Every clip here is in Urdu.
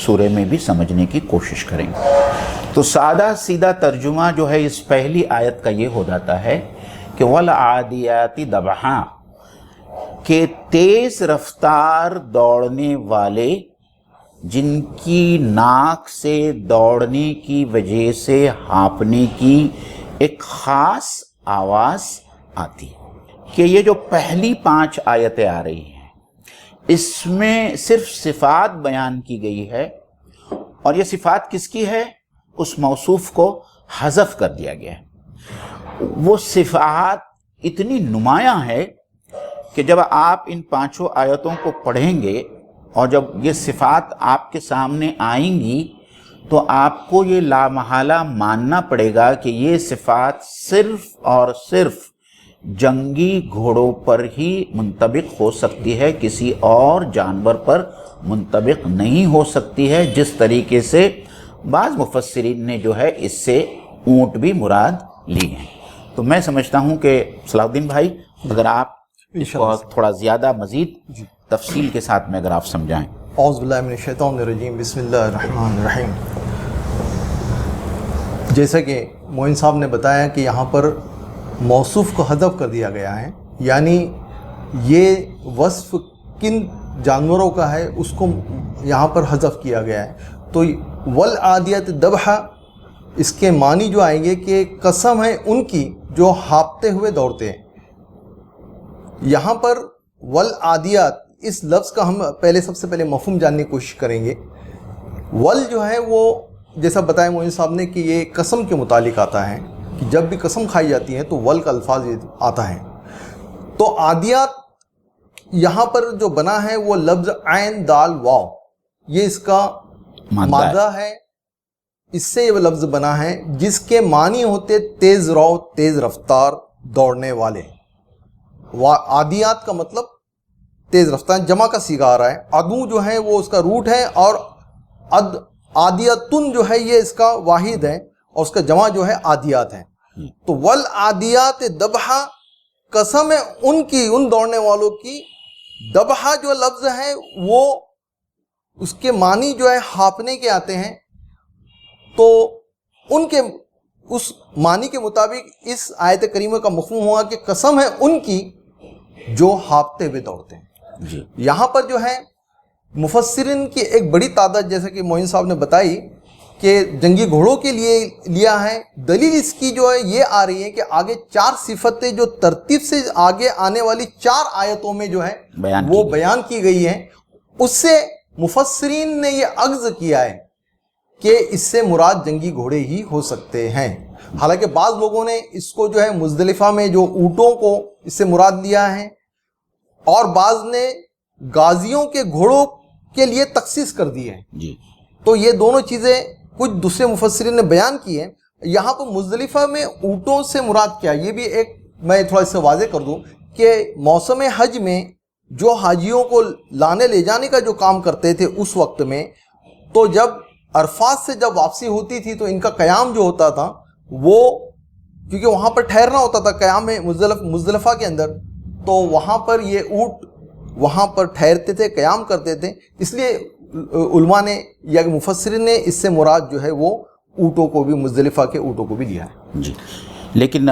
سورے میں بھی سمجھنے کی کوشش کریں گے۔ تو سادہ سیدھا ترجمہ جو ہے اس پہلی آیت کا یہ ہو جاتا ہے کہ والعادیات ضبحا، کہ تیز رفتار دوڑنے والے جن کی ناک سے دوڑنے کی وجہ سے ہانپنے کی ایک خاص آواز آتی ہے، کہ یہ جو پہلی 5 آیتیں آ رہی ہیں اس میں صرف صفات بیان کی گئی ہے، اور یہ صفات کس کی ہے؟ اس موصوف کو حذف کر دیا گیا ہے۔ وہ صفات اتنی نمایاں ہے کہ جب آپ ان 5 آیتوں کو پڑھیں گے اور جب یہ صفات آپ کے سامنے آئیں گی تو آپ کو یہ لامحالہ ماننا پڑے گا کہ یہ صفات صرف اور صرف جنگی گھوڑوں پر ہی منطبق ہو سکتی ہے، کسی اور جانور پر منطبق نہیں ہو سکتی ہے، جس طریقے سے بعض مفسرین نے جو ہے اس سے اونٹ بھی مراد لی ہیں۔ تو میں سمجھتا ہوں کہ صلاح الدین بھائی اگر آپ اس کو تھوڑا زیادہ مزید تفصیل کے ساتھ میں اگر آپ سمجھائیں۔ اعوذ باللہ من الشیطان الرجیم، بسم اللہ الرحمن الرحیم۔ جیسا کہ معین صاحب نے بتایا کہ یہاں پر موصوف کو حذف کر دیا گیا ہے، یعنی یہ وصف کن جانوروں کا ہے اس کو یہاں پر حذف کیا گیا ہے۔ تو والعادیات ضبحا، اس کے معنی جو آئیں گے کہ قسم ہے ان کی جو ہانپتے ہوئے دوڑتے ہیں۔ یہاں پر والعادیات اس لفظ کا ہم سب سے پہلے مفہوم جاننے کی کوشش کریں گے۔ ول جو ہے وہ جیسا بتایا معین صاحب نے کہ یہ قسم کے متعلق آتا ہے، کہ جب بھی قسم کھائی جاتی ہے تو ول کا الفاظ آتا ہے۔ تو عادیات یہاں پر جو بنا ہے وہ لفظ عین دال واو، یہ اس کا مادہ ہے، اس سے یہ لفظ بنا ہے جس کے معنی ہوتے تیز رو، تیز رفتار، دوڑنے والے۔ عادیات کا مطلب تیز رفتار، جمع کا صیغہ آ رہا ہے۔ عدو جو ہے وہ اس کا روٹ ہے، اور عادیتن جو ہے یہ اس کا واحد ہے، اور اس کا جمع جو ہے عادیات ہے۔ تو والعادیات ضبحا، قسم ہے ان کی، ان دوڑنے والوں کی۔ ضبحا جو لفظ ہے وہ اس کے معنی جو ہے ہانپنے کے آتے ہیں، تو ان کے اس معنی کے مطابق اس آیت کریمہ کا مفہوم ہوا کہ قسم ہے ان کی جو ہانپتے ہوئے دوڑتے ہیں۔ جی، یہاں پر جو ہے مفسرین کی ایک بڑی تعداد، جیسا کہ معین صاحب نے بتائی کہ جنگی گھوڑوں کے لیے لیا ہے۔ دلیل اس کی جو ہے یہ آ رہی ہے کہ آگے 4 صفتیں جو ترتیب سے آگے آنے والی 4 آیتوں میں جو ہے وہ بیان کی گئی ہیں، اس سے مفسرین نے یہ اخذ کیا ہے کہ اس سے مراد جنگی گھوڑے ہی ہو سکتے ہیں۔ حالانکہ بعض لوگوں نے اس کو جو ہے مزدلفہ میں جو اونٹوں کو اس سے مراد لیا ہے، اور بعض نے غازیوں کے گھوڑوں کے لیے تخصیص کر دی ہے۔ جی، تو یہ دونوں چیزیں کچھ دوسرے مفسرین نے بیان کی ہیں۔ یہاں پر مزدلفہ میں اونٹوں سے مراد کیا، یہ بھی ایک میں تھوڑا اس سے واضح کر دوں کہ موسم حج میں جو حاجیوں کو لانے لے جانے کا جو کام کرتے تھے اس وقت میں، تو جب عرفات سے جب واپسی ہوتی تھی تو ان کا قیام جو ہوتا تھا وہ، کیونکہ وہاں پر ٹھہرنا ہوتا تھا قیام میں مزدلفہ کے اندر، تو وہاں پر یہ اونٹ وہاں پر ٹھہرتے تھے، قیام کرتے تھے۔ اس لیے علماء نے یا مفسرین نے اس سے مراد جو ہے وہ اونٹوں کو بھی، مزدلفہ کے اونٹوں کو بھی لیا ہے۔ جی، لیکن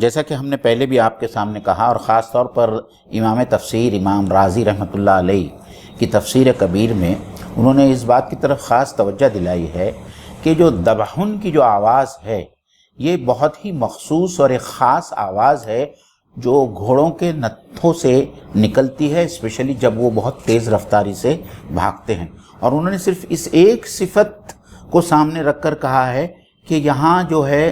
جیسا کہ ہم نے پہلے بھی آپ کے سامنے کہا، اور خاص طور پر امام تفسیر امام رازی رحمۃ اللہ علیہ کی تفسیر کبیر میں انہوں نے اس بات کی طرف خاص توجہ دلائی ہے کہ جو ذبحن کی جو آواز ہے یہ بہت ہی مخصوص اور ایک خاص آواز ہے جو گھوڑوں کے نتھوں سے نکلتی ہے، اسپیشلی جب وہ بہت تیز رفتاری سے بھاگتے ہیں۔ اور انہوں نے صرف اس ایک صفت کو سامنے رکھ کر کہا ہے کہ یہاں جو ہے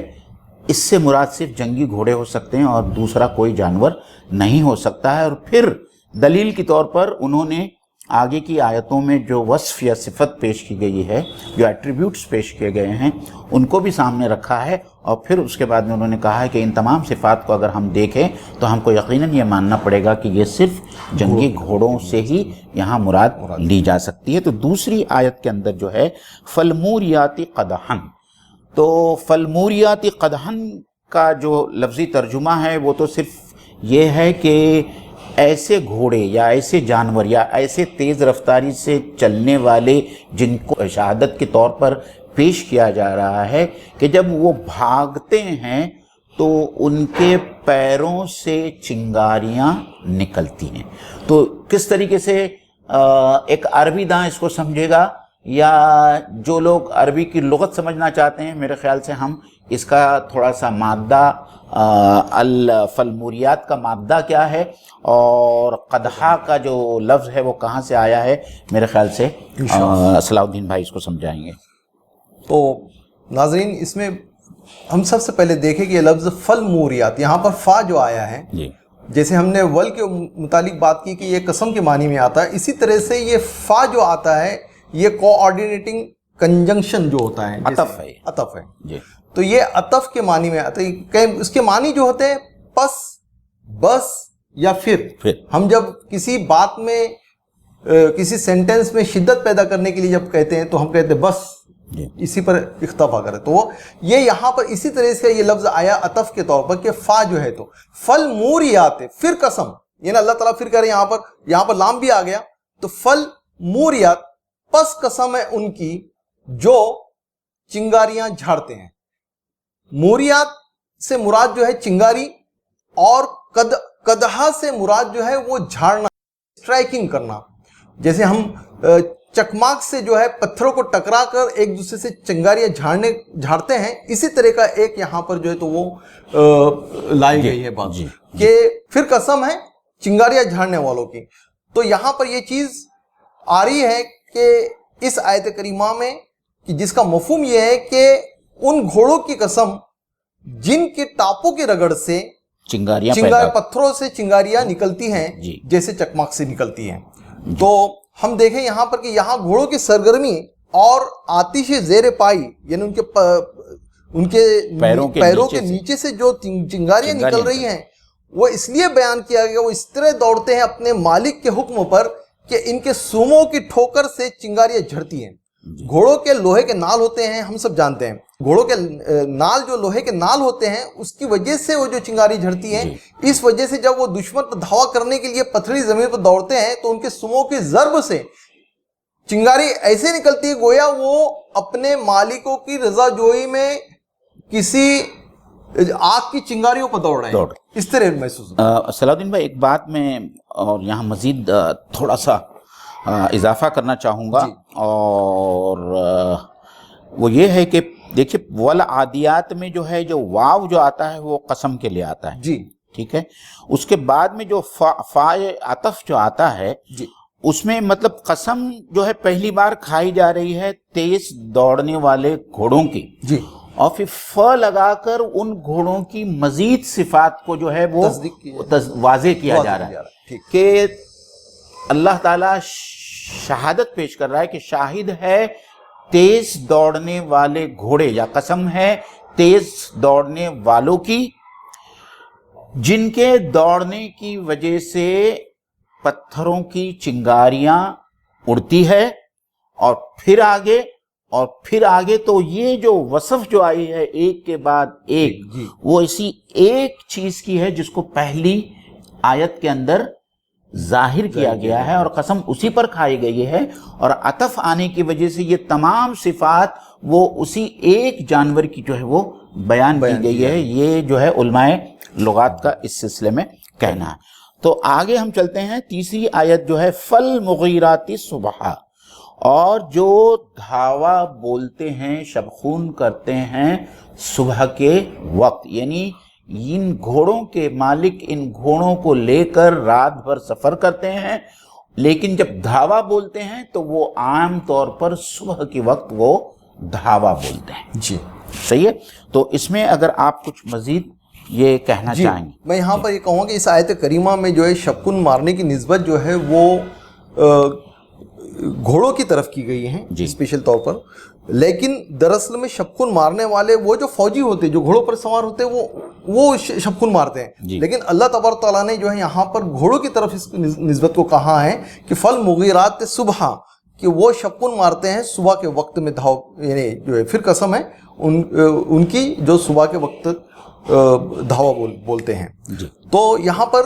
اس سے مراد صرف جنگی گھوڑے ہو سکتے ہیں اور دوسرا کوئی جانور نہیں ہو سکتا ہے۔ اور پھر دلیل کے طور پر انہوں نے آگے کی آیتوں میں جو وصف یا صفت پیش کی گئی ہے، جو ایٹریبیوٹس پیش کیے گئے ہیں، ان کو بھی سامنے رکھا ہے، اور پھر اس کے بعد میں انہوں نے کہا ہے کہ ان تمام صفات کو اگر ہم دیکھیں تو ہم کو یقیناً یہ ماننا پڑے گا کہ یہ صرف جنگی گھوڑوں سے ہی یہاں مراد لی جا سکتی ہے۔ تو دوسری آیت کے اندر جو ہے فالموریات قدحن، تو فالموریات قدحن کا جو لفظی ترجمہ ہے وہ تو صرف یہ ہے کہ ایسے گھوڑے یا ایسے جانور یا ایسے تیز رفتاری سے چلنے والے جن کو شہادت کے طور پر پیش کیا جا رہا ہے کہ جب وہ بھاگتے ہیں تو ان کے پیروں سے چنگاریاں نکلتی ہیں. تو کس طریقے سے ایک عربی داں اس کو سمجھے گا یا جو لوگ عربی کی لغت سمجھنا چاہتے ہیں، میرے خیال سے ہم اس کا تھوڑا سا مادہ فالموریات کا مادہ کیا ہے اور قدحہ کا جو لفظ ہے وہ کہاں سے آیا ہے، میرے خیال سے صلاح الدین بھائی اس کو سمجھائیں گے. تو ناظرین اس میں ہم سب سے پہلے دیکھیں کہ یہ لفظ فالموریات، یہاں پر فا جو آیا ہے، جیسے ہم نے ول کے متعلق بات کی کہ یہ قسم کے معنی میں آتا ہے، اسی طرح سے یہ فا جو آتا ہے یہ کوآرڈینیٹنگ کنجنکشن جو ہوتا ہے، عطف ہے. عطف ہے جی. تو یہ عطف کے معنی میں آتا ہے. اس کے معنی جو ہوتے ہیں پس، بس یا پھر. ہم جب کسی بات میں کسی سینٹنس میں شدت پیدا کرنے کے لیے جب کہتے ہیں تو ہم کہتے ہیں بس، اسی پر اختفا کرے. تو یہ یہاں پر اسی طرح سے یہ لفظ آیا عطف کے طور پر کہ فا جو ہے تو فالموریات، پھر قسم، یعنی اللہ تعالیٰ پھر کہہ رہے ہیں یہاں پر لام بھی آ گیا. تو فالموریات، پس قسم ہے ان کی جو چنگاریاں جھاڑتے ہیں. موریات سے مراد جو ہے چنگاری، اور قدحہ سے مراد جو ہے وہ جھاڑنا، اسٹرائکنگ کرنا. جیسے ہم چکماک سے جو ہے پتھروں کو ٹکرا کر ایک دوسرے سے چنگاریاں جھاڑتے ہیں، اسی طرح کا ایک یہاں پر جو ہے تو وہ لائی گئی ہے بات کہ پھر قسم ہے چنگاریاں جھاڑنے والوں کی. تو یہاں پر یہ چیز آ رہی ہے کہ اس آیت کریمہ میں کہ جس کا مفہوم یہ ہے کہ ان گھوڑوں کی قسم جن کے ٹاپوں کے رگڑ سے پتھروں سے چنگاریاں نکلتی ہیں جیسے چکماک سے نکلتی ہیں. تو ہم دیکھیں یہاں پر کہ یہاں گھوڑوں کی سرگرمی اور آتش زیر پائی، یعنی ان کے پیروں کے نیچے سے جو چنگاریاں نکل رہی ہیں وہ اس لیے بیان کیا گیا، وہ اس طرح دوڑتے ہیں اپنے مالک کے حکم پر کہ ان کے سوموں کی ٹھوکر سے چنگاریاں جھڑتی ہیں. گھوڑوں کے لوہے کے نال ہوتے ہیں، ہم سب جانتے ہیں. گھوڑوں کے نال جو لوہے کے نال ہوتے ہیں اس کی وجہ سے وہ جو چنگاری جھڑتی ہیں، اس وجہ سے جب وہ دشمن پر دھاوا کرنے کے لیے پتھری زمین پر دوڑتے ہیں تو ان کے سموں کی ضرب سے چنگاری ایسے نکلتی ہے گویا وہ اپنے مالکوں کی رضا جوئی میں کسی آگ کی چنگاریوں پر دوڑ رہے ہیں. اس طرح محسوس صلاح الدین بھائی ایک بات میں اور یہاں مزید تھوڑا سا اضافہ کرنا چاہوں گا، اور وہ یہ ہے کہ دیکھیے والعادیات میں جو ہے جو واو جو آتا ہے وہ قسم کے لیے آتا ہے جی، ٹھیک ہے. اس کے بعد میں جو فا عطف جو آتا ہے جی، اس میں مطلب قسم جو ہے پہلی بار کھائی جا رہی ہے تیز دوڑنے والے گھوڑوں کی جی، اور پھر ف لگا کر ان گھوڑوں کی مزید صفات کو جو ہے وہ واضح کیا جا رہا ہے کہ اللہ تعالیٰ شہادت پیش کر رہا ہے کہ شاہد ہے تیز دوڑنے والے گھوڑے، یا قسم ہے تیز دوڑنے والوں کی جن کے دوڑنے کی وجہ سے پتھروں کی چنگاریاں اڑتی ہے، اور پھر آگے تو یہ جو وصف جو آئی ہے ایک کے بعد ایک، وہ اسی ایک چیز کی ہے جس کو پہلی آیت کے اندر ظاہر کیا گیا ہے، اور قسم اسی پر کھائی گئی ہے، اور عطف آنے کی وجہ سے یہ تمام صفات وہ اسی ایک جانور کی جو ہے وہ بیان کی گئی ہے. یہ جو ہے علماء لغات کا اس سلسلے میں کہنا ہے. تو آگے ہم چلتے ہیں، تیسری آیت جو ہے فالمغیرات صبحا، اور جو دھاوا بولتے ہیں، شبخون کرتے ہیں صبح کے وقت، یعنی ان گھوڑوں کے مالک ان گھوڑوں کو لے کر رات بھر سفر کرتے ہیں، لیکن جب دھاوا بولتے ہیں تو وہ عام طور پر صبح کے وقت وہ دھاوا بولتے ہیں. جی صحیح ہے. تو اس میں اگر آپ کچھ مزید یہ کہنا چاہیں گے. میں یہاں پر یہ کہوں کہ اس آیت کریمہ میں جو ہے شبکن مارنے کی نسبت جو ہے وہ گھوڑوں کی طرف کی گئی ہیں اسپیشل طور پر، لیکن دراصل میں شبکن مارنے والے وہ جو فوجی ہوتے جو گھوڑوں پر سوار ہوتے وہ شبکن مارتے ہیں. لیکن اللہ تبارک تعالیٰ نے جو ہے یہاں پر گھوڑوں کی طرف اس نسبت کو کہا ہے کہ فالمغیرات صبحا، کہ وہ شبکن مارتے ہیں صبح کے وقت میں یعنی جو ہے پھر قسم ہے ان کی جو صبح کے وقت دھاوا بولتے ہیں. تو یہاں پر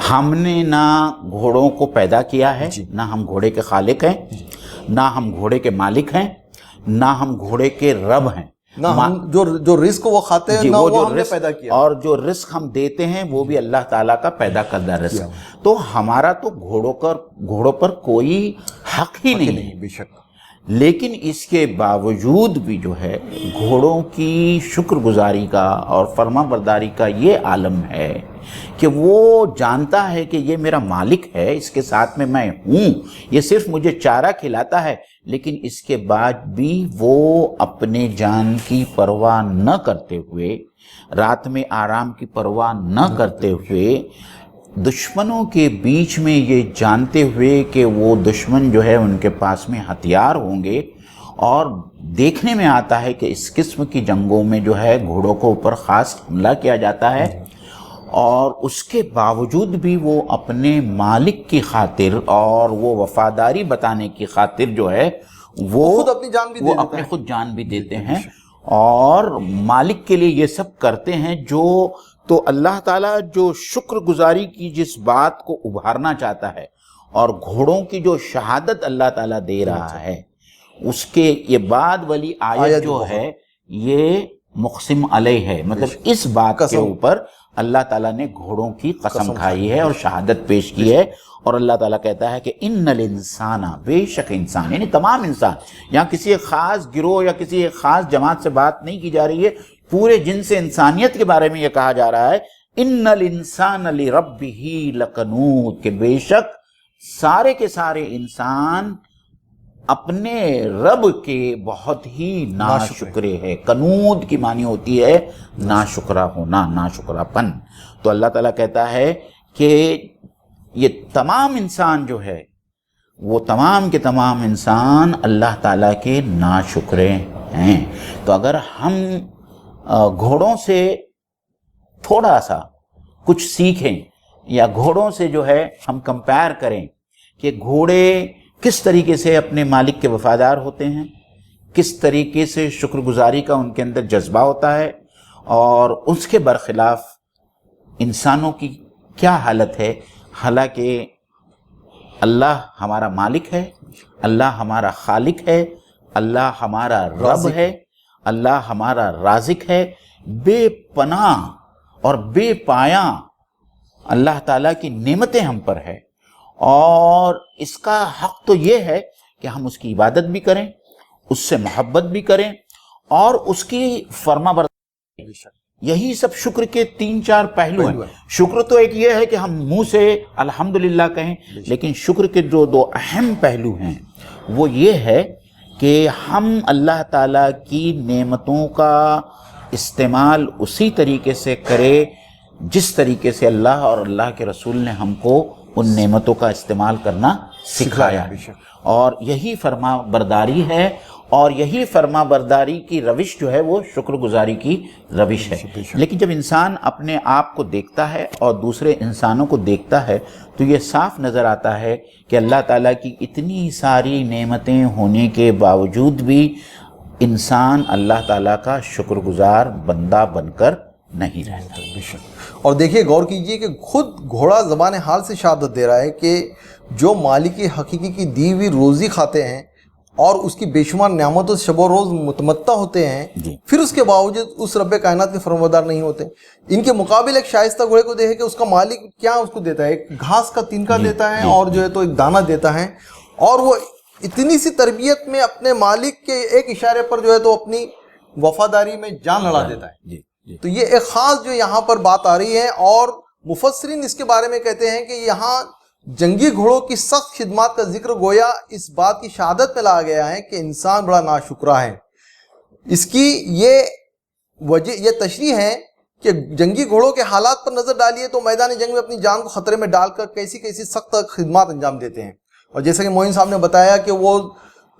ہم نے نہ گھوڑوں کو پیدا کیا ہے، نہ ہم گھوڑے کے خالق ہیں، نہ ہم گھوڑے کے مالک ہیں، نہ ہم گھوڑے کے رب ہیں، نہ ہم جو رزق وہ کھاتے ہیں نہ وہ ہم نے پیدا کیا، اور جو رزق ہم دیتے ہیں وہ بھی اللہ تعالیٰ کا پیدا کردہ رزق۔ تو ہمارا تو گھوڑوں پر کوئی حق ہی نہیں ہے، بے شک۔ لیکن اس کے باوجود بھی جو ہے گھوڑوں کی شکر گزاری کا اور فرما برداری کا یہ عالم ہے کہ وہ جانتا ہے کہ یہ میرا مالک ہے، اس کے ساتھ میں ہوں، یہ صرف مجھے چارہ کھلاتا ہے، لیکن اس کے بعد بھی وہ اپنے جان کی پرواہ نہ کرتے ہوئے، رات میں آرام کی پرواہ نہ کرتے ہوئے، دشمنوں کے بیچ میں یہ جانتے ہوئے کہ وہ دشمن جو ہے ان کے پاس میں ہتھیار ہوں گے، اور دیکھنے میں آتا ہے کہ اس قسم کی جنگوں میں جو ہے گھوڑوں کو اوپر خاص حملہ کیا جاتا ہے، اور اس کے باوجود بھی وہ اپنے مالک کی خاطر اور وہ وفاداری بتانے کی خاطر جو ہے وہ خود اپنی جان بھی دے دیتے ہیں، اپنے خود جان بھی دیتے ہیں، اور مالک کے لیے یہ سب کرتے ہیں۔ تو اللہ تعالیٰ جو شکر گزاری کی جس بات کو ابھارنا چاہتا ہے، اور گھوڑوں کی جو شہادت اللہ تعالیٰ دے رہا ہے، اس کے یہ بعد والی آیت جو ہے یہ مقسم علیہ ہے، مطلب اس بات کے اوپر اللہ تعالیٰ نے گھوڑوں کی قسم کھائی ہے اور شہادت پیش کی ہے، اور اللہ تعالیٰ کہتا ہے کہ ان الانسان، بے شک انسان، یعنی تمام انسان، یہاں کسی ایک خاص گروہ یا کسی ایک خاص جماعت سے بات نہیں کی جا رہی ہے، پورے جنس انسانیت کے بارے میں یہ کہا جا رہا ہے ان الانسان لربہ لکنود، کہ بے شک سارے کے سارے انسان اپنے رب کے بہت ہی ناشکرے ہے۔ کنود کی معنی ہوتی ہے ناشکرہ ہونا، ناشکرہ پن۔ تو اللہ تعالیٰ کہتا ہے کہ یہ تمام انسان جو ہے وہ تمام کے تمام انسان اللہ تعالیٰ کے ناشکرے ہیں۔ تو اگر ہم گھوڑوں سے تھوڑا سا کچھ سیکھیں، یا گھوڑوں سے جو ہے ہم کمپیئر کریں کہ گھوڑے کس طریقے سے اپنے مالک کے وفادار ہوتے ہیں، کس طریقے سے شکر گزاری کا ان کے اندر جذبہ ہوتا ہے، اور اس کے برخلاف انسانوں کی کیا حالت ہے، حالانکہ اللہ ہمارا مالک ہے، اللہ ہمارا خالق ہے، اللہ ہمارا رب ہے، اللہ ہمارا رازق ہے، بے پناہ اور بے پایاں اللہ تعالیٰ کی نعمتیں ہم پر ہے، اور اس کا حق تو یہ ہے کہ ہم اس کی عبادت بھی کریں، اس سے محبت بھی کریں، اور اس کی فرما برداری۔ یہی سب شکر کے 3-4 پہلو ہیں۔ شکر تو ایک یہ ہے کہ ہم منہ سے الحمدللہ کہیں، لیکن شکر کے جو 2 اہم پہلو ہیں وہ یہ ہے کہ ہم اللہ تعالیٰ کی نعمتوں کا استعمال اسی طریقے سے کرے جس طریقے سے اللہ اور اللہ کے رسول نے ہم کو ان نعمتوں کا استعمال کرنا سکھایا، اور یہی فرما برداری ہے، اور یہی فرما برداری کی روش جو ہے وہ شکر گزاری کی روش ہے۔ لیکن جب انسان اپنے آپ کو دیکھتا ہے اور دوسرے انسانوں کو دیکھتا ہے تو یہ صاف نظر آتا ہے کہ اللہ تعالیٰ کی اتنی ساری نعمتیں ہونے کے باوجود بھی انسان اللہ تعالیٰ کا شکر گزار بندہ بن کر نہیں رہتا۔ اور دیکھیے، غور کیجئے کہ خود گھوڑا زبان حال سے شہادت دے رہا ہے کہ جو مالک حقیقی کی دی ہوئی روزی کھاتے ہیں اور اس کی بے شمار نعمتوں سے شب و روز متمتع ہوتے ہیں، پھر اس کے باوجود اس رب کائنات کے فرمانبردار نہیں ہوتے۔ ان کے مقابل ایک شائستہ گھوڑے کو دیکھے کہ اس کا مالک کیا اس کو دیتا ہے، ایک گھاس کا تنکا دیتا ہے، اور جو ہے تو ایک دانہ دیتا ہے، اور وہ اتنی سی تربیت میں اپنے مالک کے ایک اشارے پر جو ہے تو اپنی وفاداری میں جان لڑا دیتا ہے۔ تو یہ ایک خاص جو یہاں پر بات آ رہی ہے، اور مفسرین اس کے بارے میں کہتے ہیں کہ یہاں جنگی گھوڑوں کی سخت خدمات کا ذکر گویا اس بات کی شہادت میں لایا گیا ہے کہ انسان بڑا ناشکرہ ہے۔ اس کی یہ وجہ، یہ تشریح ہے کہ جنگی گھوڑوں کے حالات پر نظر ڈالیے تو میدان جنگ میں اپنی جان کو خطرے میں ڈال کر کیسی کیسی سخت خدمات انجام دیتے ہیں، اور جیسا کہ معین صاحب نے بتایا کہ وہ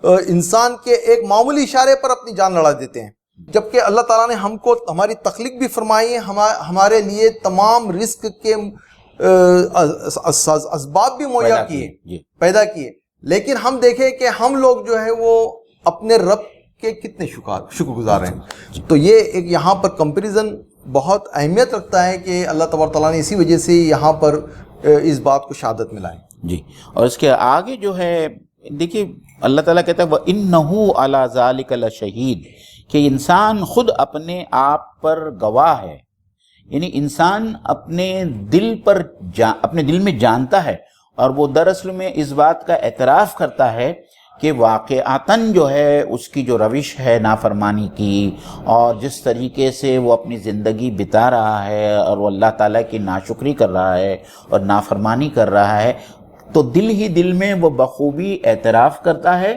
انسان کے ایک معمولی اشارے پر اپنی جان لڑا دیتے ہیں، جبکہ اللہ تعالیٰ نے ہم کو ہماری تخلیق بھی فرمائی ہے، ہمارے لیے تمام رزق کے اسباب بھی مہیا کیے، پیدا کیے، لیکن ہم دیکھیں کہ ہم لوگ جو ہے وہ اپنے رب کے کتنے شکر گزار ہیں۔ تو یہ ایک یہاں پر کمپیریزن بہت اہمیت رکھتا ہے کہ اللہ تبارک تعالیٰ نے اسی وجہ سے یہاں پر اس بات کو شہادت میں لائیں۔ جی، اور اس کے آگے جو ہے دیکھیے اللہ تعالیٰ کہتا ہے وَإِنَّهُ عَلَى ذَلِكَ لَشَهِيدٌ، کہ انسان خود اپنے آپ پر گواہ ہے، یعنی انسان اپنے دل میں جانتا ہے، اور وہ دراصل میں اس بات کا اعتراف کرتا ہے کہ واقعاتاً جو ہے اس کی جو روش ہے نافرمانی کی، اور جس طریقے سے وہ اپنی زندگی بتا رہا ہے اور وہ اللہ تعالیٰ کی ناشکری کر رہا ہے اور نافرمانی کر رہا ہے، تو دل ہی دل میں وہ بخوبی اعتراف کرتا ہے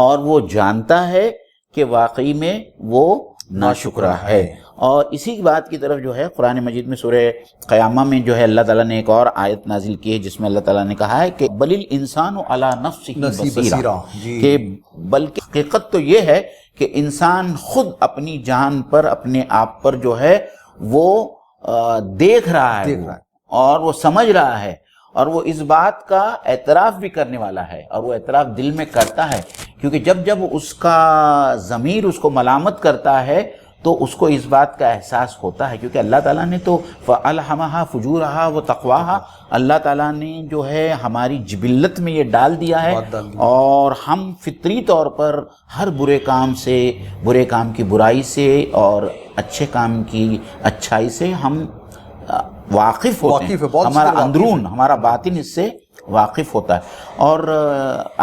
اور وہ جانتا ہے کہ واقعی میں وہ ناشکرہ ہے۔ اور اسی بات کی طرف جو ہے قرآن مجید میں سورہ قیامہ میں جو ہے اللہ تعالیٰ نے ایک اور آیت نازل کی ہے جس میں اللہ تعالیٰ نے کہا ہے کہ بل الانسان علی نفسہ بصیرہ، کہ بلکہ حقیقت تو یہ ہے کہ انسان خود اپنی جان پر، اپنے آپ پر جو ہے وہ دیکھ رہا ہے اور وہ سمجھ رہا ہے، اور وہ اس بات کا اعتراف بھی کرنے والا ہے، اور وہ اعتراف دل میں کرتا ہے، کیونکہ جب اس کا ضمیر اس کو ملامت کرتا ہے تو اس کو اس بات کا احساس ہوتا ہے، کیونکہ اللہ تعالیٰ نے تو فَأَلْهَمَهَا فُجُورَهَا وَتَقْوَاهَا، اللہ تعالیٰ نے جو ہے ہماری جبلت میں یہ ڈال دیا ہے، اور ہم فطری طور پر ہر برے کام کی برائی سے اور اچھے کام کی اچھائی سے ہم واقف ہوتے ہیں، ہمارا اندرون، ہمارا باطن اس سے واقف ہوتا ہے۔ اور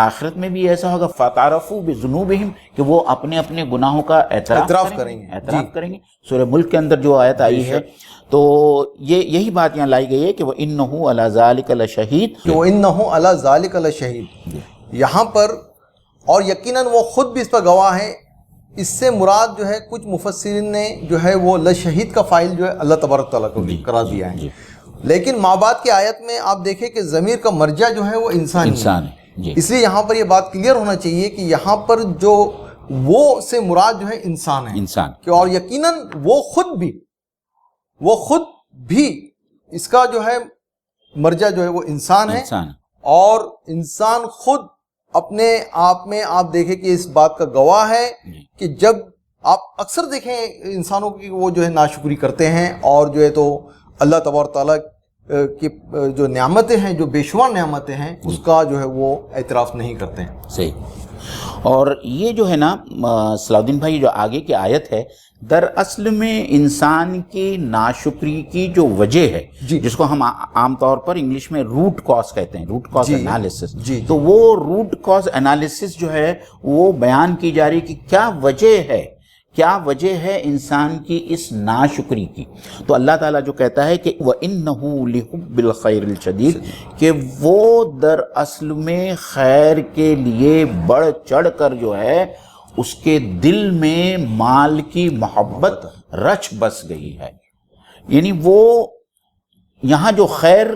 آخرت میں بھی ایسا ہوگا فَاعْتَرَفُوا بِذُنُوبِهِمْ، کہ وہ اپنے اپنے گناہوں کا اعتراف کریں گے۔ سورہ ملک کے اندر جو آیت آئی ہے، تو یہی بات یہاں لائی گئی ہے کہ وَإِنَّهُ عَلَى ذَلِكَ لَشَهِيدٌ، کہ وَإِنَّهُ عَلَى ذَلِكَ لَشَهِيدٌ، یہاں پر اور یقیناً وہ خود بھی اس پر گواہ ہے۔ اس سے مراد جو ہے کچھ مفسرین نے جو ہے وہ لشہید کا فاعل جو ہے اللہ تبارک تعالیٰ کو قرار دیا ہے، لیکن ماں باپ کی آیت میں آپ دیکھیں کہ ضمیر کا مرجع جو ہے وہ انسان ہے، اس لیے یہاں پر یہ بات کلیئر ہونا چاہیے کہ یہاں پر جو وہ سے مراد جو ہے انسان ہے، کہ اور یقیناً وہ خود بھی اس کا جو ہے مرجع جو ہے وہ انسان ہے، اور انسان خود اپنے آپ میں آپ دیکھیں کہ اس بات کا گواہ ہے کہ جب آپ اکثر دیکھیں انسانوں کی وہ جو ہے ناشکری کرتے ہیں، اور جو ہے تو اللہ تبارک تعالیٰ کی جو نعمتیں ہیں، جو بے شمار نعمتیں ہیں، اس کا جو ہے وہ اعتراف نہیں کرتے ہیں۔ صحیح۔ اور یہ جو ہے نا صلاح الدین بھائی جو آگے کی آیت ہے، دراصل میں انسان کی ناشکری کی جو وجہ ہے، جس کو ہم عام طور پر انگلش میں روٹ کاز کہتے ہیں، روٹ کاز انالیسس، تو وہ روٹ کاز انالیسس جو ہے وہ بیان کی جا رہی کہ کیا وجہ ہے انسان کی اس ناشکری کی۔ تو اللہ تعالیٰ جو کہتا ہے کہ وَإِنَّهُ لِحُبِّ الْخَيْرِ الْشَدِيدِ، کہ وہ دراصل میں خیر کے لیے بڑھ چڑھ کر جو ہے اس کے دل میں مال کی محبت رچ بس گئی ہے۔ یعنی وہ یہاں جو خیر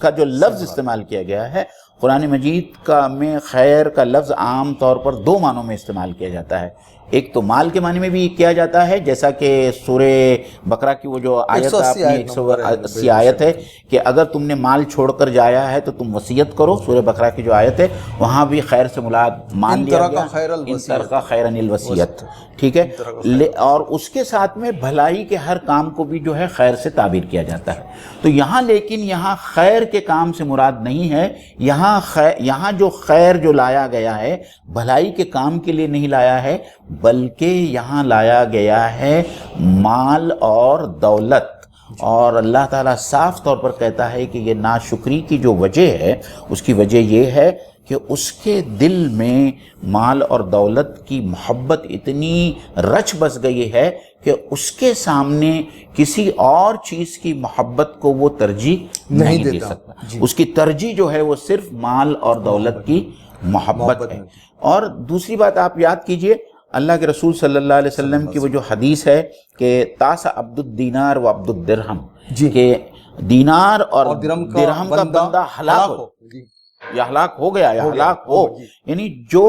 کا جو لفظ استعمال کیا گیا ہے قرآن مجید میں خیر کا لفظ عام طور پر دو معنوں میں استعمال کیا جاتا ہے۔ ایک تو مال کے معنی میں بھی کیا جاتا ہے، جیسا کہ سورہ بقرہ کی وہ جو آیت 180 آیت ہے کہ اگر تم نے مال چھوڑ کر جایا ہے تو تم وصیت کرو، سورہ بقرہ کی جو آیت ہے وہاں بھی خیر سے مراد مان لیا گیا، ان ترک خیرا الوصیت، ٹھیک ہے۔ اور اس کے ساتھ میں بھلائی کے ہر کام کو بھی جو ہے خیر سے تعبیر کیا جاتا ہے۔ تو یہاں لیکن یہاں خیر کے کام سے مراد نہیں ہے، یہاں جو خیر جو لایا گیا ہے بھلائی کے کام کے لیے نہیں لایا ہے، بلکہ یہاں لایا گیا ہے مال اور دولت۔ اور اللہ تعالیٰ صاف طور پر کہتا ہے کہ یہ ناشکری کی جو وجہ ہے اس کی وجہ یہ ہے کہ اس کے دل میں مال اور دولت کی محبت اتنی رچ بس گئی ہے کہ اس کے سامنے کسی اور چیز کی محبت کو وہ ترجیح نہیں دے سکتا، اس کی ترجیح جو ہے وہ صرف مال اور دولت کی محبت ہے۔ اور دوسری بات آپ یاد کیجئے اللہ کے رسول صلی اللہ علیہ وسلم کی وہ جو حدیث ہے کہ تاس عبد الدینار و عبد الدرہم، کہ دینار اور درہم کا بندہ ہلاک ہو یا ہلاک ہو گیا یا ہلاک ہو، یعنی جو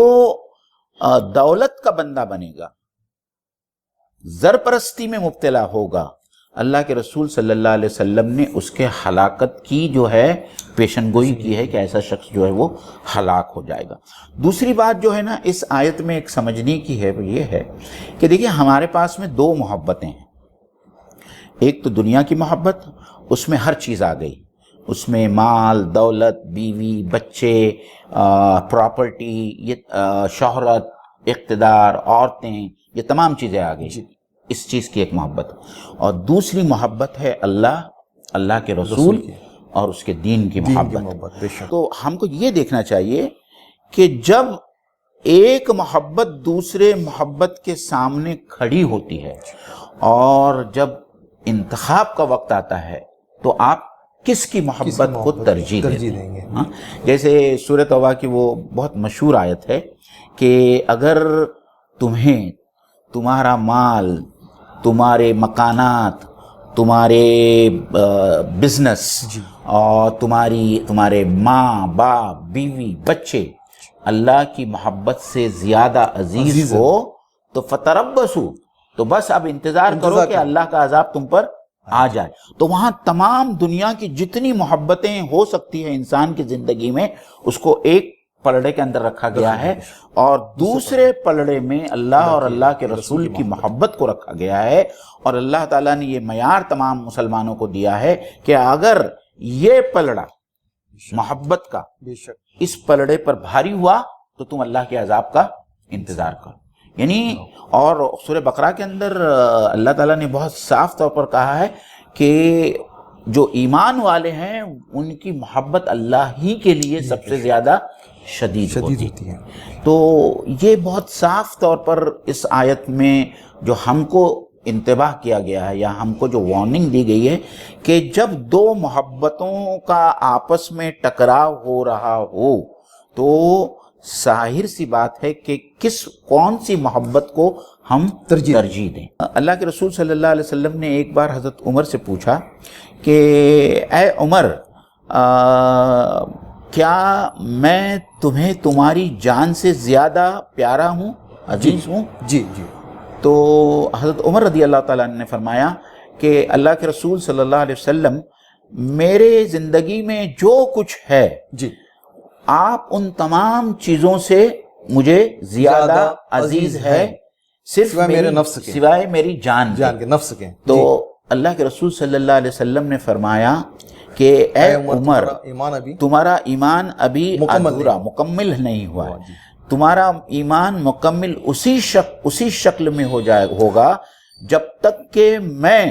دولت کا بندہ بنے گا، زر پرستی میں مبتلا ہوگا، اللہ کے رسول صلی اللہ علیہ وسلم نے اس کے ہلاکت کی جو ہے پیشن گوئی کی ہے کہ ایسا شخص جو ہے وہ ہلاک ہو جائے گا۔ دوسری بات جو ہے نا اس آیت میں ایک سمجھنے کی ہے وہ یہ ہے کہ دیکھیں ہمارے پاس میں دو محبتیں ہیں، ایک تو دنیا کی محبت، اس میں ہر چیز آ گئی، اس میں مال، دولت، بیوی، بچے، پراپرٹی، یہ شہرت، اقتدار، عورتیں، یہ تمام چیزیں آ گئی. اس چیز کی ایک محبت. اور دوسری محبت ہے اللہ، اللہ کے رسول اور اس کے دین کی محبت. تو ہم کو یہ دیکھنا چاہیے کہ جب ایک محبت دوسرے محبت کے سامنے کھڑی ہوتی ہے اور جب انتخاب کا وقت آتا ہے تو آپ کس کی محبت کو ترجیح دیں گے؟ جیسے سورہ توبہ کی وہ بہت مشہور آیت ہے کہ اگر تمہیں تمہارا مال، تمہارے مکانات، تمہارے بزنس اور تمہارے ماں باپ، بیوی، بچے اللہ کی محبت سے زیادہ عزیز ہو تو فتربصوا، تو بس اب انتظار کرو کہ اللہ کا عذاب تم پر آ جائے. تو وہاں تمام دنیا کی جتنی محبتیں ہو سکتی ہیں انسان کی زندگی میں، اس کو ایک پلڑے کے اندر رکھا گیا ہے، اور دوسرے پلڑے میں اللہ اور اللہ کے رسول کی محبت کو رکھا گیا ہے. اور اللہ تعالیٰ نے یہ معیار تمام مسلمانوں کو دیا ہے کہ اگر یہ پلڑا محبت کا اس پلڑے پر بھاری ہوا تو تم اللہ کے عذاب کا انتظار کرو. یعنی اور سورہ بقرہ کے اندر اللہ تعالیٰ نے بہت صاف طور پر کہا ہے کہ جو ایمان والے ہیں ان کی محبت اللہ ہی کے لیے سب سے زیادہ شدید ہوتی ہے. تو یہ بہت صاف طور پر اس آیت میں جو ہم کو انتباہ کیا گیا ہے یا ہم کو جو وارننگ دی گئی ہے کہ جب دو محبتوں کا آپس میں ٹکراؤ ہو رہا ہو تو ظاہر سی بات ہے کہ کون سی محبت کو ہم ترجیح دیں. اللہ کے رسول صلی اللہ علیہ وسلم نے ایک بار حضرت عمر سے پوچھا کہ اے عمر، کیا میں تمہیں تمہاری جان سے زیادہ پیارا ہوں، عزیز ہوں؟ جی. تو حضرت عمر رضی اللہ تعالیٰ عنہ نے فرمایا کہ اللہ کے رسول صلی اللہ علیہ وسلم، میرے زندگی میں جو کچھ ہے آپ ان تمام چیزوں سے مجھے زیادہ عزیز ہے، صرف میرے نفس کے، سوائے میری جان کے، نفس کے. تو اللہ کے رسول صلی اللہ علیہ وسلم نے فرمایا کہ اے عمر، تمہارا ایمان ابھی ادھورا، مکمل نہیں ہوا ہے. تمہارا ایمان مکمل اسی شکل میں ہوگا جب تک کہ میں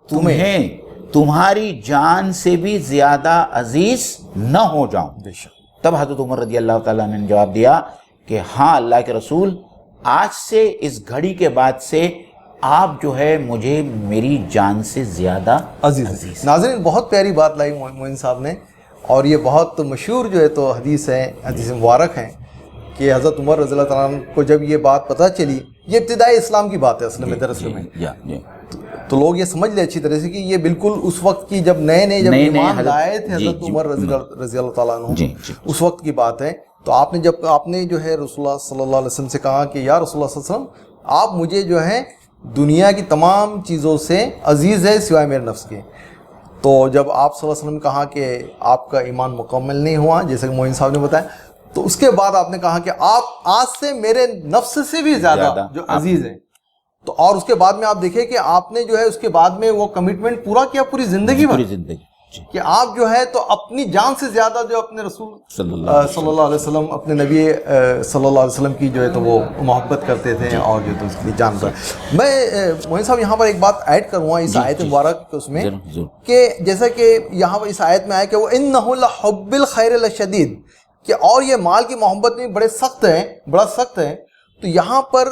تمہیں تمہاری جان سے بھی زیادہ عزیز نہ ہو جاؤں. تب حضرت عمر رضی اللہ تعالیٰ نے جواب دیا کہ ہاں اللہ کے رسول، آج سے اس گھڑی کے بعد سے آپ جو ہے مجھے میری جان سے زیادہ عزیز. ناظرین، بہت پیاری بات لائی معین صاحب نے، اور یہ بہت مشہور جو ہے تو حدیث ہے، حدیث مبارک ہے کہ حضرت عمر رضی اللہ تعالیٰ عنہ کو جب یہ بات پتہ چلی، یہ ابتدائی اسلام کی بات ہے اصل میں، دراصل میں تو لوگ یہ سمجھ لے اچھی طرح سے کہ یہ بالکل اس وقت کی جب نئے جب ایمان لائے تھے حضرت عمر رضی اللہ تعالیٰ عنہ، اس وقت کی بات ہے. تو آپ نے جو ہے رسول اللہ صلی اللہ علیہ وسلم سے کہا کہ یا رسول اللہ صلی اللہ علیہ وسلم، آپ مجھے جو ہے دنیا کی تمام چیزوں سے عزیز ہے سوائے میرے نفس کے. تو جب آپ صلی اللہ علیہ وسلم نے کہا کہ آپ کا ایمان مکمل نہیں ہوا، جیسے کہ معین صاحب نے بتایا، تو اس کے بعد آپ نے کہا کہ آپ آج سے میرے نفس سے بھی زیادہ جو عزیز ہیں. تو اور اس کے بعد میں آپ دیکھیں کہ آپ نے جو ہے اس کے بعد میں وہ کمٹمنٹ پورا کیا پوری زندگی کہ آپ جو ہے تو اپنی جان سے زیادہ جو اپنے رسول صلی اللہ علیہ وسلم، اپنے نبی صلی اللہ علیہ وسلم کی جو ہے تو وہ محبت کرتے تھے اور جو تو اس کی جان پر. میں معین صاحب یہاں پر ایک بات ایڈ کروں گا اس آیت مبارک اس میں، کہ جیسا کہ یہاں پر اس آیت میں آیا کہ وہ اِنَّهُ لَحُبِّ الْخَيْرِ لَشَدِيدٌ، کہ اور یہ مال کی محبت میں بڑا سخت ہے. تو یہاں پر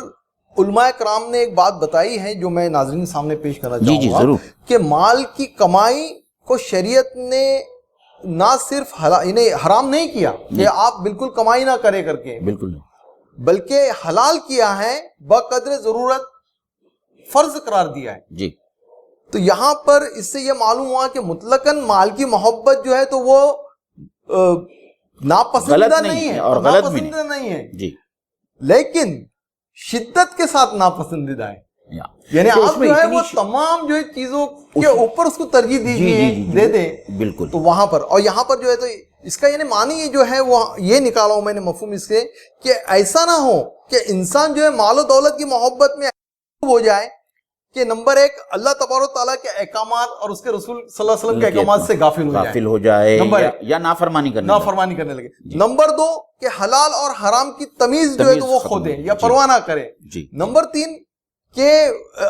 علماء کرام نے ایک بات بتائی ہے جو میں ناظرین کے سامنے پیش کرنا چاہوں گا، کہ مال کی کمائی کو شریعت نے نہ صرف حرام نہیں کیا کہ آپ بالکل کمائی نہ کرے کر کے، بالکل، بلکہ حلال کیا ہے، بقدر ضرورت فرض قرار دیا ہے. تو یہاں پر اس سے یہ معلوم ہوا کہ مطلقاً مال کی محبت جو ہے تو وہ ناپسندیدہ نہیں ہے اور غلط بھی نہیں ہے، لیکن شدت کے ساتھ ناپسندیدہ ہے. یعنی آپ جو ہے وہ تمام جو چیزوں کے اوپر اس کو ترجیح دے دیں. بالکل. تو وہاں پر اور یہاں پر جو ہے تو اس کا یعنی معنی جو ہے وہ یہ نکالا ہوں میں نے مفہوم اس سے، کہ ایسا نہ ہو کہ انسان جو ہے مال و دولت کی محبت میں ہو جائے کہ نمبر ایک اللہ تبارک تعالیٰ کے احکامات اور اس کے رسول صلی اللہ علیہ وسلم کے احکامات سے غافل ہو جائے یا نافرمانی کرنے لگے. نمبر دو کہ حلال اور حرام کی تمیز جو ہے تو وہ کھو دیں یا پرواہ نہ کریں. نمبر تین کہ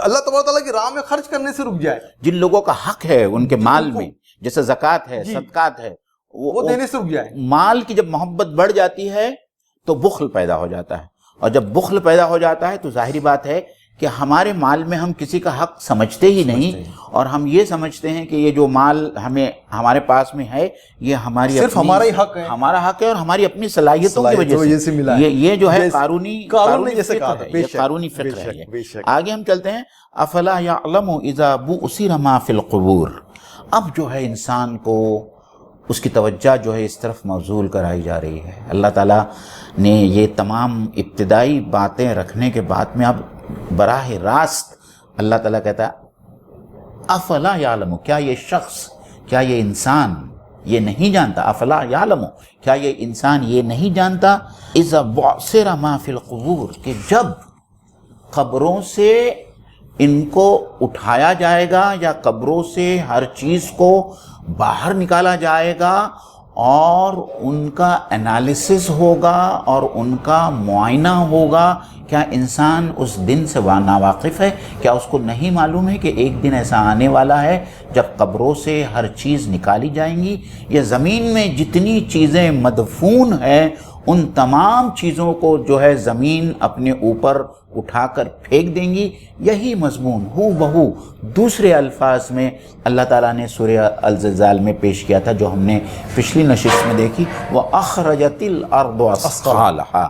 اللہ تبارک تعالیٰ کی راہ میں خرچ کرنے سے رک جائے. جن لوگوں کا حق ہے ان کے مال میں، جیسے زکوٰۃ ہے، صدقات ہے، وہ دینے سے رک جائے. مال کی جب محبت بڑھ جاتی ہے تو بخل پیدا ہو جاتا ہے، اور جب بخل پیدا ہو جاتا ہے تو ظاہری بات ہے کہ ہمارے مال میں ہم کسی کا حق سمجھتے ہی نہیں، اور ہم یہ سمجھتے ہیں کہ یہ جو مال ہمارے پاس میں ہے یہ ہماری صرف ہمارا ہی حق ہے، ہمارا حق ہے، اور ہماری اپنی صلاحیتوں کی وجہ سے ملا ہے. یہ جو ہے قانونی فقہ ہے. آگے ہم چلتے ہیں. افلا یعلم اذا بعثر ما فی القبور. اب جو ہے انسان کو اس کی توجہ جو ہے اس طرف مبذول کرائی جا رہی ہے. اللہ تعالیٰ نے یہ تمام ابتدائی باتیں رکھنے کے بعد میں اب براہ راست اللہ تعالیٰ کہتا ہے افلا یعلم، کیا یہ شخص، کیا یہ انسان یہ نہیں جانتا؟ افلا یعلم، کیا یہ انسان یہ نہیں جانتا؟ اذا بعثر ما فی القبور، کہ جب قبروں سے ان کو اٹھایا جائے گا یا قبروں سے ہر چیز کو باہر نکالا جائے گا اور ان کا انالیسس ہوگا اور ان کا معائنہ ہوگا. کیا انسان اس دن سے ناواقف ہے؟ کیا اس کو نہیں معلوم ہے کہ ایک دن ایسا آنے والا ہے جب قبروں سے ہر چیز نکالی جائیں گی؟ یا زمین میں جتنی چیزیں مدفون ہیں ان تمام چیزوں کو جو ہے زمین اپنے اوپر اٹھا کر پھینک دیں گی. یہی مضمون ہو بہو دوسرے الفاظ میں اللہ تعالیٰ نے سورہ الزلزال میں پیش کیا تھا، جو ہم نے پچھلی نشست میں دیکھی. وَأَخْرَجَتِ الْأَرْضُ أَثْقَالَهَا،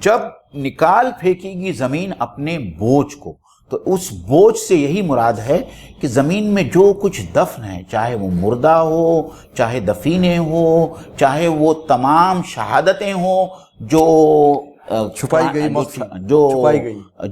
جب نکال پھینکے گی زمین اپنے بوجھ کو. تو اس بوجھ سے یہی مراد ہے کہ زمین میں جو کچھ دفن ہے، چاہے وہ مردہ ہو، چاہے دفینے ہو، چاہے وہ تمام شہادتیں ہوں جو چھپائی گئی، جو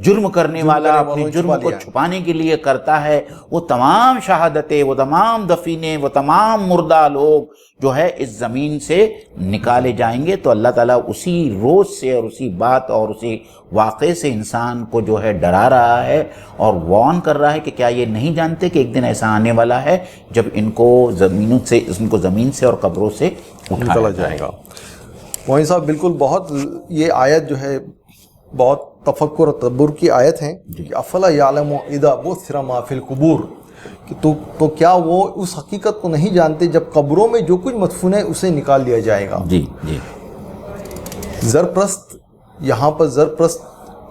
جرم کرنے والا اپنے جرم کو چھپانے کے لیے کرتا ہے، وہ تمام شہادتیں، وہ تمام دفینے، وہ تمام مردہ لوگ جو ہے اس زمین سے نکالے جائیں گے. تو اللہ تعالیٰ اسی روز سے اور اسی بات اور اسی واقعے سے انسان کو جو ہے ڈرا رہا ہے اور وارن کر رہا ہے کہ کیا یہ نہیں جانتے کہ ایک دن ایسا آنے والا ہے جب ان کو زمین سے اور قبروں سے اٹھایا جائے گا. موہن صاحب بالکل بہت یہ آیت جو ہے بہت تفکر اور تدبر کی آیت ہے کہ افلا یعلم اذا بعثر ما فی القبور، کہ تو کیا وہ اس حقیقت کو نہیں جانتے جب قبروں میں جو کچھ مدفون ہے اسے نکال لیا جائے گا. جی جی. زرپرست، یہاں پر زرپرست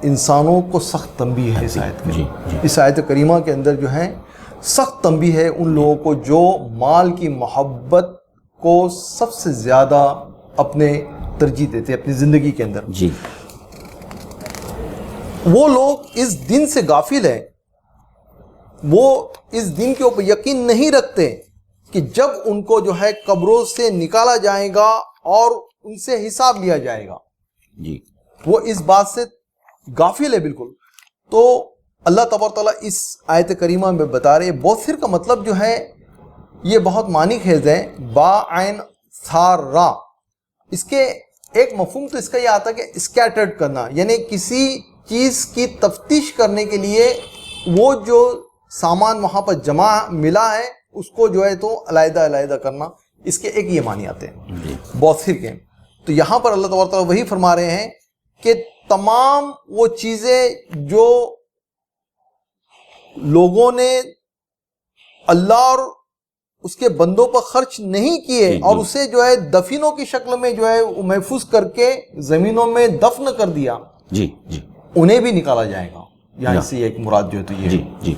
انسانوں کو سخت تنبیہ ہے اس آیت میں. اس آیت کریمہ کے اندر جو ہے سخت تنبیہ ہے ان لوگوں کو جو مال کی محبت کو سب سے زیادہ اپنے ترجیح دیتے اپنی زندگی کے اندر. جی. وہ لوگ اس دن سے غافل ہیں، وہ اس دن کے اوپر یقین نہیں رکھتے کہ جب ان کو جو ہے قبروں سے نکالا جائے گا اور ان سے حساب لیا جائے گا. جی. وہ اس بات سے غافل ہے بالکل. تو اللہ تبارک تعالیٰ اس آیت کریمہ میں بتا رہے بعثر کا مطلب جو ہے یہ بہت معنی خیز ہے. با عین ثار را، اس کے ایک مفہوم تو اس کا یہ آتا ہے کہ اسکیٹرڈ کرنا، یعنی کسی چیز کی تفتیش کرنے کے لیے وہ جو سامان وہاں پر جمع ملا ہے اس کو جو ہے تو علیحدہ علیحدہ کرنا. اس کے ایک یہ معنی آتے ہیں بعثر کے. تو یہاں پر اللہ تبارک تعالیٰ وہی فرما رہے ہیں کہ تمام وہ چیزیں جو لوگوں نے اللہ اور اس کے بندوں پر خرچ نہیں کیے اور اسے جو ہے دفینوں کی شکل میں جو ہے محفوظ کر کے زمینوں میں دفن کر دیا، جی جی، انہیں بھی نکالا جائے گا. یہاں سے ایک مراد جو ہے تو یہ جی جی.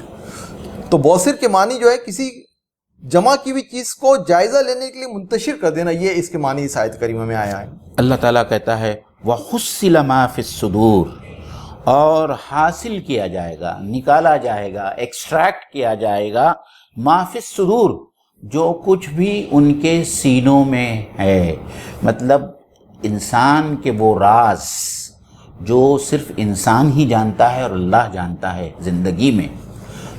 تو بعثر کے معنی جو ہے کسی جمع کی ہوئی چیز کو جائزہ لینے کے لیے منتشر کر دینا، یہ اس کے معنی اس آیت کریمہ میں آیا ہے. اللہ تعالیٰ کہتا ہے وَحُصِّلَ مَا فِي الصُّدُورِ، اور حاصل کیا جائے گا، نکالا جائے گا، ایکسٹریکٹ کیا جائے گا ما فی الصدور، جو کچھ بھی ان کے سینوں میں ہے. مطلب انسان کے وہ راز جو صرف انسان ہی جانتا ہے اور اللہ جانتا ہے زندگی میں،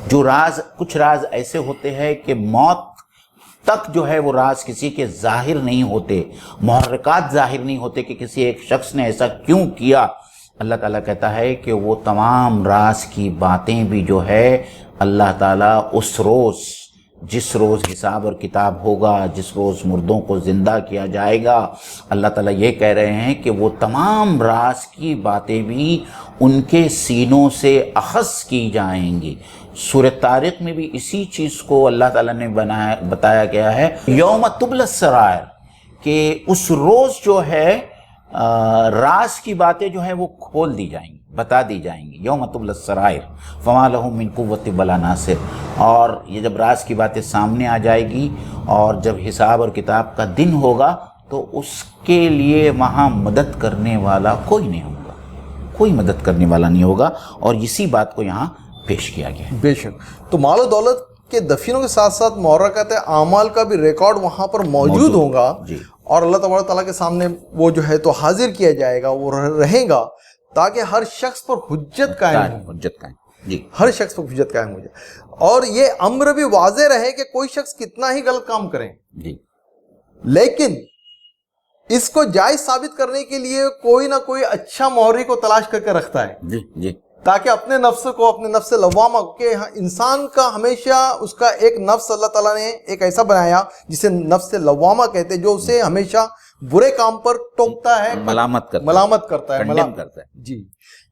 جو راز، کچھ راز ایسے ہوتے ہیں کہ موت تک جو ہے وہ راز کسی کے ظاہر نہیں ہوتے، محرکات ظاہر نہیں ہوتے کہ کسی ایک شخص نے ایسا کیوں کیا. اللہ تعالیٰ کہتا ہے کہ وہ تمام راز کی باتیں بھی جو ہے اللہ تعالیٰ اس روز، جس روز حساب اور کتاب ہوگا، جس روز مردوں کو زندہ کیا جائے گا، اللہ تعالیٰ یہ کہہ رہے ہیں کہ وہ تمام راز کی باتیں بھی ان کے سینوں سے اخذ کی جائیں گی۔ سورہ طارق میں بھی اسی چیز کو اللہ تعالیٰ نے بتایا گیا ہے، یوم تبلی السرائر، کہ اس روز جو ہے راز کی باتیں جو ہیں وہ کھول دی جائیں گی، بتا دی جائیں گی۔ یوم تبلی السرائر فما لہم من قوۃ ولا ناصر، اور یہ جب راز کی باتیں سامنے آ جائے گی اور جب حساب اور کتاب کا دن ہوگا تو اس کے لیے وہاں مدد کرنے والا کوئی نہیں ہوگا، کوئی مدد کرنے والا نہیں ہوگا، اور اسی بات کو یہاں پیش کیا گیا ہے۔ بے شک، تو مال و دولت کے دفینوں کے ساتھ ساتھ محرکات اعمال کا بھی ریکارڈ وہاں پر موجود ہوگا، جی، اور اللہ تبارک تعالیٰ کے سامنے وہ جو ہے تو حاضر کیا جائے گا، وہ رہے گا تاکہ ہر شخص پر حجت قائم ہو، حجت قائم، جی، ہر شخص پر حجت قائم ہو جائے، اور یہ امر بھی واضح رہے کہ کوئی شخص کتنا ہی غلط کام کرے جی، لیکن اس کو جائز ثابت کرنے کے لیے کوئی نہ کوئی اچھا محرک کو تلاش کر کے رکھتا ہے، جی، جی، تاکہ اپنے نفس کو، اپنے نفس لوامہ کہ انسان کا ہمیشہ اس کا ایک نفس اللہ تعالیٰ نے ایک ایسا بنایا جسے نفس لوامہ کہتے ہیں، جو اسے ہمیشہ برے کام پر ٹوکتا ہے، ملامت کرتا ہے، ملامت کرتا ہے، جی،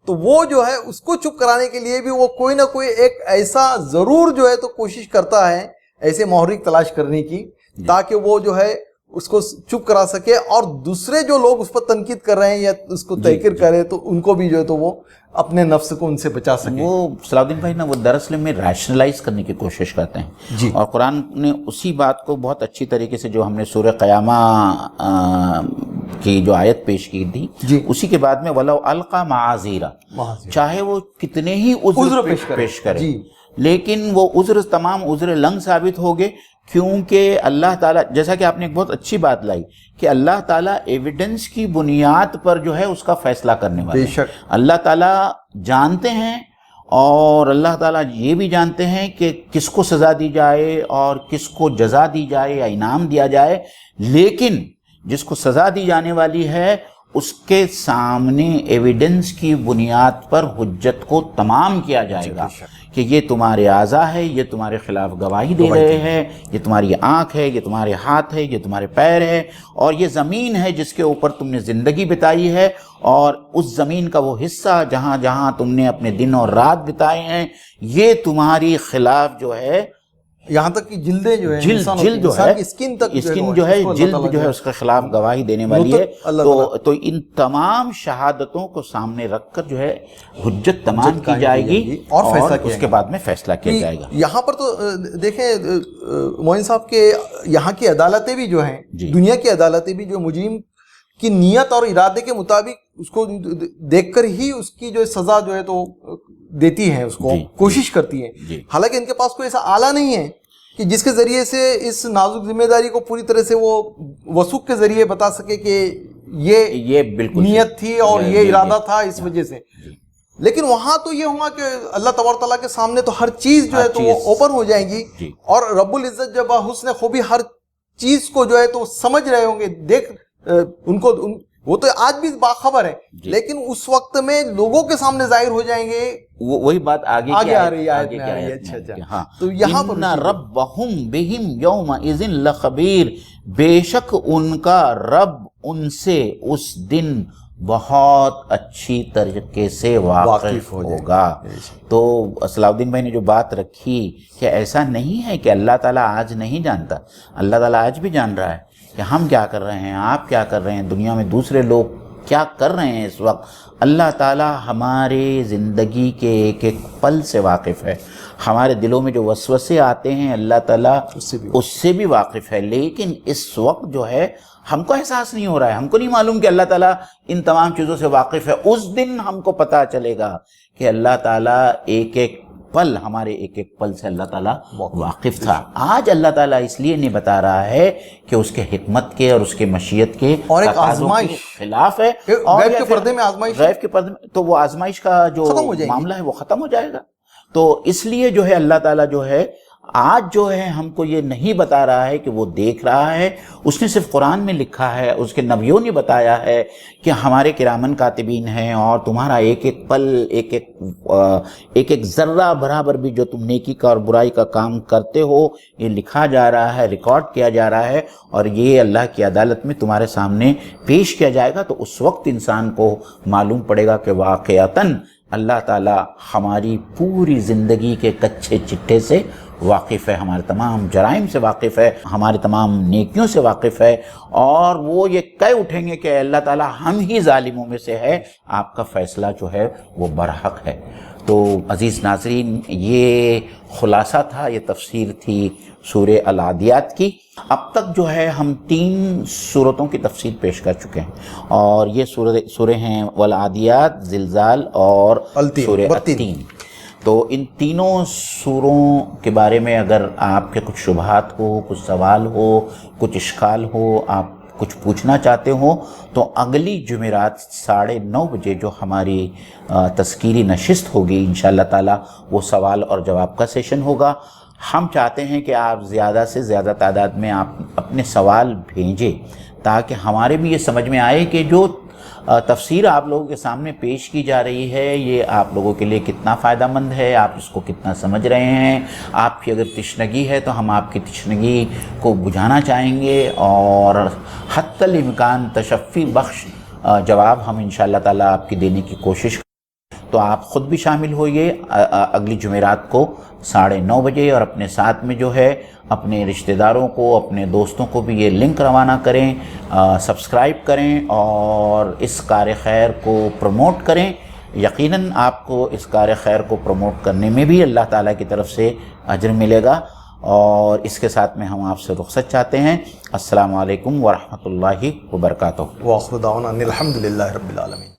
تو وہ جو ہے اس کو چپ کرانے کے لیے بھی وہ کوئی نہ کوئی ایک ایسا ضرور جو ہے تو کوشش کرتا ہے ایسے محرک تلاش کرنے کی، تاکہ وہ جو ہے اس کو چپ کرا سکے، اور دوسرے جو لوگ اس پر تنقید کر رہے ہیں یا اس کو تحقیر کرے تو ان کو بھی جو ہے تو وہ اپنے نفس کو ان سے بچا سکے۔ وہ صلاح الدین بھائی نا وہ دراصل میں ریشنلائز کرنے کی کوشش کرتے ہیں، جی، اور قرآن نے اسی بات کو بہت اچھی طریقے سے، جو ہم نے سورہ قیامہ کی جو آیت پیش کی تھی، جی، اسی کے بعد میں وَلَوْ أَلْقَى مَعَاذِيرًا، چاہے وہ کتنے ہی عذر پیش کرے، جی، لیکن وہ عذر تمام عذر لنگ ثابت ہوگے، کیونکہ اللہ تعالیٰ، جیسا کہ آپ نے ایک بہت اچھی بات لائی کہ اللہ تعالیٰ ایویڈنس کی بنیاد پر جو ہے اس کا فیصلہ کرنے والا ہے۔ بے شک، اللہ تعالیٰ جانتے ہیں، اور اللہ تعالیٰ یہ بھی جانتے ہیں کہ کس کو سزا دی جائے اور کس کو جزا دی جائے یا انعام دیا جائے، لیکن جس کو سزا دی جانے والی ہے اس کے سامنے ایویڈنس کی بنیاد پر حجت کو تمام کیا جائے گا کہ یہ تمہارے اعضاء ہے، یہ تمہارے خلاف گواہی دے رہے ہیں، یہ تمہاری آنکھ ہے، یہ تمہارے ہاتھ ہے، یہ تمہارے پیر ہے، اور یہ زمین ہے جس کے اوپر تم نے زندگی بتائی ہے، اور اس زمین کا وہ حصہ جہاں جہاں تم نے اپنے دن اور رات بتائے ہیں، یہ تمہاری خلاف جو ہے، یہاں تک کہ جلدیں جو ہے، جلد جو ہے، اسکن جو ہے، جلد جو ہے اس کے خلاف گواہی دینے والی ہے، تو ان تمام شہادتوں کو سامنے رکھ کر جو ہے حجت تمام کی جائے گی، اور اس کے بعد میں فیصلہ کیا جائے گا۔ یہاں پر تو دیکھیں معین صاحب کے یہاں کی عدالتیں بھی جو ہیں، دنیا کی عدالتیں بھی جو مجرم کی نیت اور ارادے کے مطابق اس کو دیکھ کر ہی اس کی جو سزا جو ہے تو دیتی ہیں، اس کو کوشش کرتی ہیں، حالانکہ ان کے پاس کوئی ایسا آلہ نہیں ہے کہ جس کے ذریعے سے اس نازک ذمہ داری کو پوری طرح سے وہ وثوق کے ذریعے بتا سکے کہ یہ بالکل نیت تھی اور یہ ارادہ تھا اس وجہ سے، لیکن وہاں تو یہ ہوا کہ اللہ تبارک تعالیٰ کے سامنے تو ہر چیز جو ہے تو وہ اوپن ہو جائیں گی، اور رب العزت جب حسن خوبی ہر چیز کو جو ہے تو سمجھ رہے ہوں گے، دیکھ ان کو، وہ تو آج بھی باخبر ہے، لیکن اس وقت میں لوگوں کے سامنے ظاہر ہو جائیں گے۔ وہی بات آگے آ رہی ہے، اچھا، تو یہاں پر ان ربہم بہم یومئذ لخبیر، بے شک ان کا رب ان سے اس دن بہت اچھی طریقے سے واقف ہوگا۔ تو صلاح الدین بھائی نے جو بات رکھی کہ ایسا نہیں ہے کہ اللہ تعالیٰ آج نہیں جانتا، اللہ تعالیٰ آج بھی جان رہا ہے کہ ہم کیا کر رہے ہیں، آپ کیا کر رہے ہیں، دنیا میں دوسرے لوگ کیا کر رہے ہیں اس وقت۔ اللہ تعالیٰ ہمارے زندگی کے ایک ایک پل سے واقف ہے، ہمارے دلوں میں جو وسوسے آتے ہیں اللہ تعالیٰ اس سے بھی واقف ہے، لیکن اس وقت جو ہے ہم کو احساس نہیں ہو رہا ہے، ہم کو نہیں معلوم کہ اللہ تعالیٰ ان تمام چیزوں سے واقف ہے۔ اس دن ہم کو پتہ چلے گا کہ اللہ تعالیٰ ایک ایک پل، ہمارے ایک ایک پل سے اللہ تعالیٰ واقف تھا۔ آج اللہ تعالیٰ اس لیے نہیں بتا رہا ہے کہ اس کے حکمت کے اور اس کے مشیت کے اور ایک آزمائش خلاف ہے، غیب کے پردے میں آزمائش، غیب کے پردے میں، تو وہ آزمائش کا جو معاملہ ہے وہ ختم ہو جائے گا۔ تو اس لیے جو ہے اللہ تعالیٰ جو ہے آج جو ہے ہم کو یہ نہیں بتا رہا ہے کہ وہ دیکھ رہا ہے، اس نے صرف قرآن میں لکھا ہے، اس کے نبیوں نے بتایا ہے کہ ہمارے کرامن کاتبین ہیں اور تمہارا ایک ایک پل، ایک ایک ذرہ برابر بھی جو تم نیکی کا اور برائی کا کام کرتے ہو یہ لکھا جا رہا ہے، ریکارڈ کیا جا رہا ہے، اور یہ اللہ کی عدالت میں تمہارے سامنے پیش کیا جائے گا۔ تو اس وقت انسان کو معلوم پڑے گا کہ واقعتاً اللہ تعالی ہماری پوری زندگی کے کچھے چٹھے سے واقف ہے، ہمارے تمام جرائم سے واقف ہے، ہمارے تمام نیکیوں سے واقف ہے، اور وہ یہ کہہ اٹھیں گے کہ اللہ تعالیٰ ہم ہی ظالموں میں سے ہے، آپ کا فیصلہ جو ہے وہ برحق ہے۔ تو عزیز ناظرین، یہ خلاصہ تھا، یہ تفسیر تھی سورہ العادیات کی۔ اب تک جو ہے ہم 3 سورتوں کی تفسیر پیش کر چکے ہیں، اور یہ سورہ ہیں والعادیات، زلزال اور سورہ التین۔ تو ان تینوں سوروں کے بارے میں اگر آپ کے کچھ شبہات ہو، کچھ سوال ہو، کچھ اشکال ہو، آپ کچھ پوچھنا چاہتے ہو، تو اگلی جمعرات 9:30 بجے جو ہماری تذکیری نشست ہوگی انشاءاللہ تعالی، وہ سوال اور جواب کا سیشن ہوگا۔ ہم چاہتے ہیں کہ آپ زیادہ سے زیادہ تعداد میں آپ اپنے سوال بھیجیں، تاکہ ہمارے بھی یہ سمجھ میں آئے کہ جو تفسیر آپ لوگوں کے سامنے پیش کی جا رہی ہے یہ آپ لوگوں کے لیے کتنا فائدہ مند ہے، آپ اس کو کتنا سمجھ رہے ہیں۔ آپ کی اگر تشنگی ہے تو ہم آپ کی تشنگی کو بجھانا چاہیں گے، اور حتی الامکان تشفی بخش جواب ہم انشاءاللہ تعالی آپ کی دینے کی کوشش کریں۔ تو آپ خود بھی شامل ہوئیے اگلی جمعرات کو 9:30 بجے، اور اپنے ساتھ میں جو ہے اپنے رشتہ داروں کو، اپنے دوستوں کو بھی یہ لنک روانہ کریں، سبسکرائب کریں اور اس کار خیر کو پروموٹ کریں۔ یقیناً آپ کو اس کار خیر کو پروموٹ کرنے میں بھی اللہ تعالیٰ کی طرف سے اجر ملے گا، اور اس کے ساتھ میں ہم آپ سے رخصت چاہتے ہیں۔ السلام علیکم ورحمۃ اللہ وبرکاتہ۔ وآخر دعوانا ان الحمد للہ رب العالمین۔